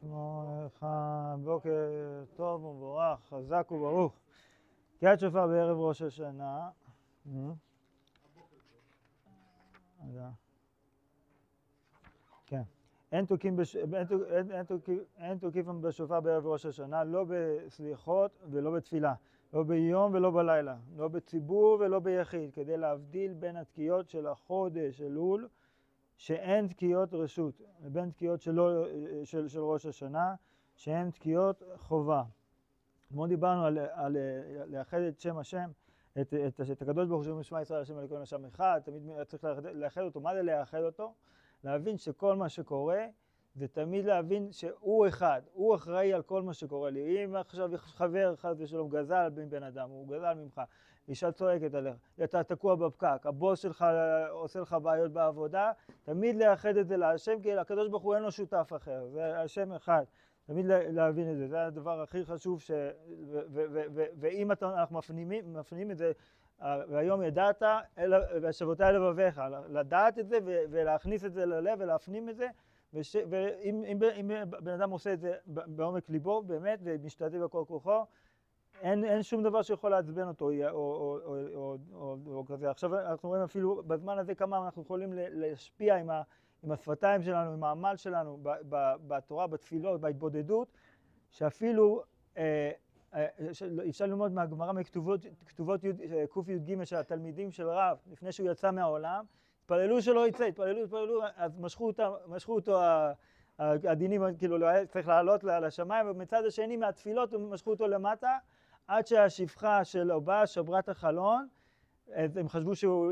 שמך, בוקר טוב ומבורך, חזק וברוך. תקיעת שופר בערב ראש השנה. כן. אין תוקיפם בשופר בערב ראש השנה, לא בסליחות ולא בתפילה, לא ביום ולא בלילה, לא בציבור ולא ביחיד, כדי להבדיל בין התקיעות של החודש אלול, שאין תקיעות רשות, לבין תקיעות של ראש השנה, שהן תקיעות חובה. כמו דיברנו על לאחד את שם השם, את הקדוש ברוך הוא שאומרים שמע ישראל השם אלוקינו השם אחד, תמיד צריך לאחד אותו. מה זה לאחד אותו? להבין שכל מה שקורה, זה תמיד להבין שהוא אחד, הוא אחראי על כל מה שקורה לי. אם עכשיו חבר חס ושלום גזל בן אדם, הוא גזל ממך, אישה צועקת עליך, אתה תקוע בפקק, הבוס שלך עושה לך בעיות בעבודה, תמיד לאחד את זה להשם, כי הקדוש ברוך הוא אין לו שותף אחר, זה השם אחד. תמיד להבין את זה, זה הדבר הכי חשוב, ואם אנחנו מפנימים את זה, והיום ידעת, והשבותי לבביך, לדעת את זה ולהכניס את זה ללב ולהפנים את זה, ואם בן אדם עושה את זה בעומק ליבו, באמת, ומשתתף בכל כוחו, אין שום דבר שיכול לעצבן אותו, או כזה. עכשיו אנחנו רואים אפילו בזמן הזה כמה אנחנו יכולים להשפיע עם השפתיים שלנו, עם העמל שלנו, בתורה, בתפילות, בהתבודדות, שאפילו אפשר ללמוד מהגמרא מכתובות קי"ג של התלמידים של רב, לפני שהוא יצא מהעולם, התפללו שלא יצא, התפללו, אז משכו אותו הדינים, כאילו צריך לעלות לשמיים, ומצד השני מהתפילות משכו אותו למטה, עד שהשפחה של אובה שברה את החלון, הם חשבו שהוא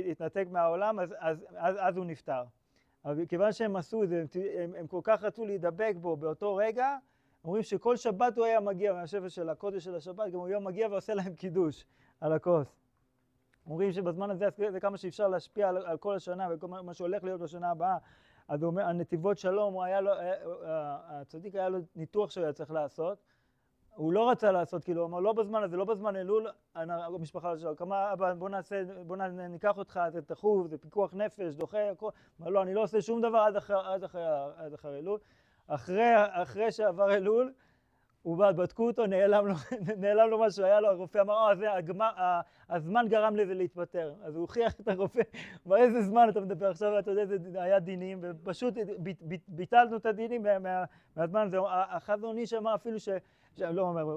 התנתק מהעולם, אז הוא נפטר. אבל כיוון שהם עשו את זה, הם כל כך רצו להידבק בו באותו רגע, אומרים שכל שבת הוא היה מגיע, מהשפע של הקודש של השבת, גם הוא היה מגיע ועושה להם קידוש על הכוס. אומרים שבזמן הזה זה כמה שאפשר להשפיע על כל השנה וכל מה שהולך להיות בשנה הבאה. אז הוא אומר, הנתיבות שלום, הצדיק היה לו ניתוח שהוא היה צריך לעשות, הוא לא רצה לעשות, כאילו, הוא אמר, לא בזמן הזה, לא בזמן אלול, המשפחה שלו, כמה, בוא ניקח אותך, זה תחוב, זה פיקוח נפש, דוחה, הכל. אמר, לא, אני לא עושה שום דבר עד אחרי אלול. אחרי שעבר אלול, הוא בא, בדקו אותו, נעלם לו משהו, היה לו, הרופא אמר, הזמן גרם לזה להתפטר. אז הוא הוכיח את הרופא, באיזה זמן אתה מדבר עכשיו, אתה יודע, זה היה דינים, ופשוט ביטלנו את הדינים מהזמן הזה. החזון איש אמר אפילו לא אומר,